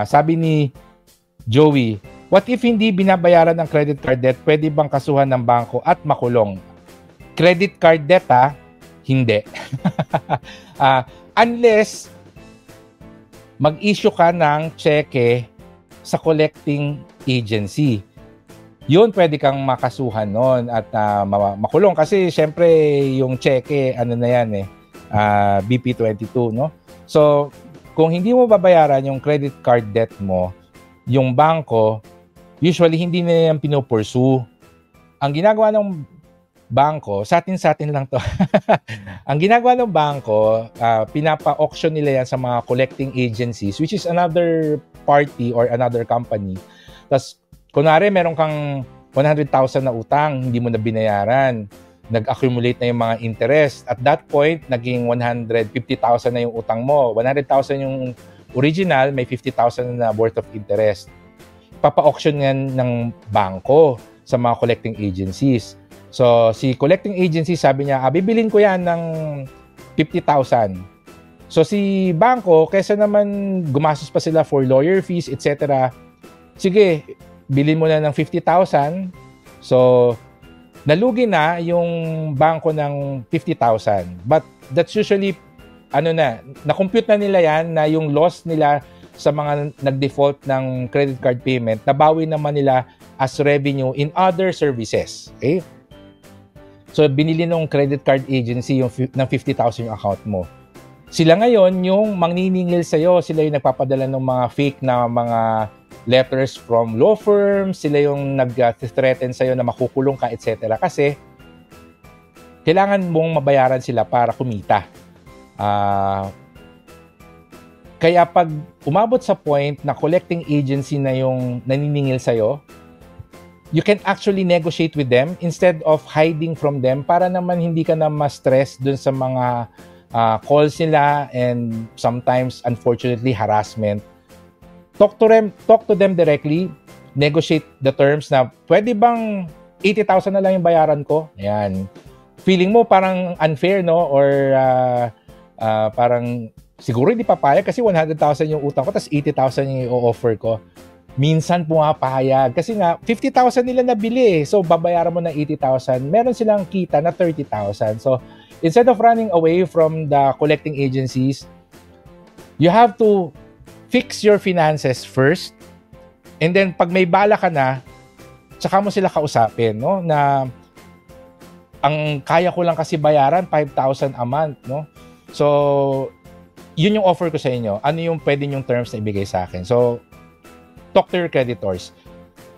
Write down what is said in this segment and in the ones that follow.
Sabi ni Joey, what if hindi binabayaran ng credit card debt, pwede bang kasuhan ng bangko at makulong? Credit card debt hindi. Unless mag-issue ka ng cheque sa collecting agency. Yun, pwede kang makasuhan nun at makulong. Kasi syempre yung cheque, ano na yan BP22, no? So, kung hindi mo babayaran yung credit card debt mo, yung bangko, usually hindi na yan pinopursue. Ang ginagawa ng bangko, sa atin lang to. Ang ginagawa ng bangko, pinapa-auction nila yan sa mga collecting agencies, which is another party or another company. Tapos, kunwari, meron kang 100,000 na utang, hindi mo na binayaran. Nag-accumulate na yung mga interest. At that point, naging 150,000 na yung utang mo. 100,000 yung original, may 50,000 na worth of interest. Papa-auction yan ng bangko sa mga collecting agencies. So, si collecting agency, sabi niya, bibilin ko yan ng 50,000. So, si bangko, kaysa naman gumastos pa sila for lawyer fees, etc. Sige, bilin mo na ng 50,000. So, nalugi na yung bangko ng 50,000. But that's usually, na-compute na nila yan na yung loss nila sa mga nag-default ng credit card payment, nabawi naman nila as revenue in other services. Okay? So, binili nung credit card agency yung ng 50,000 yung account mo. Sila ngayon yung mangniningil sa'yo. Sila yung nagpapadala ng mga fake na mga letters from law firms. Sila yung nag-threaten sa'yo na makukulong ka, etc. Kasi, kailangan mong mabayaran sila para kumita. Kaya pag umabot sa point na collecting agency na yung naniningil sa'yo, you can actually negotiate with them instead of hiding from them para naman hindi ka na ma-stress dun sa mga calls nila and sometimes, unfortunately, harassment. Talk to them directly, negotiate the terms na pwede bang 80,000 na lang yung bayaran ko? Ayan. Feeling mo parang unfair, no? Or parang siguro hindi papayag kasi 100,000 yung utang ko tapos 80,000 yung i-offer ko. Minsan pumapayag kasi nga 50,000 nila nabili so babayaran mo ng 80,000, meron silang kita na 30,000. So instead of running away from the collecting agencies, you have to fix your finances first, and then pag may bala ka na, tsaka mo sila kausapin, no? Na ang kaya ko lang kasi bayaran 5,000 a month, no? So yun yung offer ko sa inyo. Ano yung pwede yung terms na ibigay sa akin? So talk to your creditors.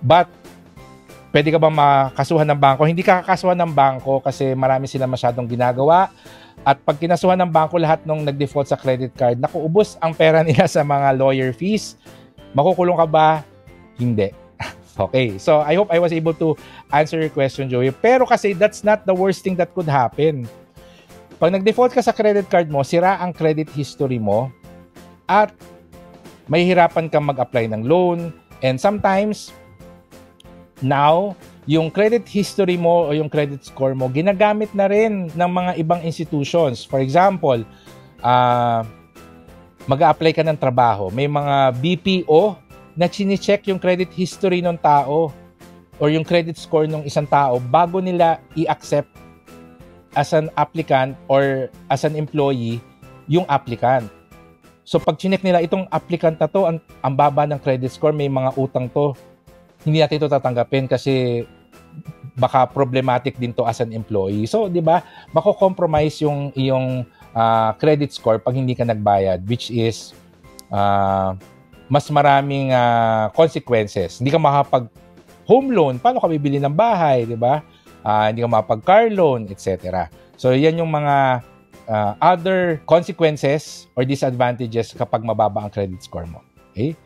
But, pwede ka ba makasuhan ng bangko? Hindi ka kakasuhan ng bangko kasi marami sila masyadong ginagawa. At pag kinasuhan ng bangko lahat nung nag-default sa credit card, nakuubos ang pera nila sa mga lawyer fees. Makukulong ka ba? Hindi. Okay. So, I hope I was able to answer your question, Joey. Pero kasi that's not the worst thing that could happen. Pag nag-default ka sa credit card mo, sira ang credit history mo at mahihirapan kang mag-apply ng loan, and sometimes now yung credit history mo o yung credit score mo ginagamit na rin ng mga ibang institutions. For example, mag-a-apply ka ng trabaho, may mga BPO na chine-check yung credit history ng tao or yung credit score ng isang tao bago nila i-accept as an applicant or as an employee yung applicant. So pag chinek nila itong applicant na to, ang baba ng credit score, may mga utang to, hindi natin ito tatanggapin kasi baka problematic din to as an employee. So, di ba, mako-compromise yung iyong credit score pag hindi ka nagbayad, which is mas maraming consequences. Hindi ka makapag-home loan, paano ka bibili ng bahay, di ba? Hindi ka makapag-car loan, etc. So, yan yung mga other consequences or disadvantages kapag mababa ang credit score mo. Okay?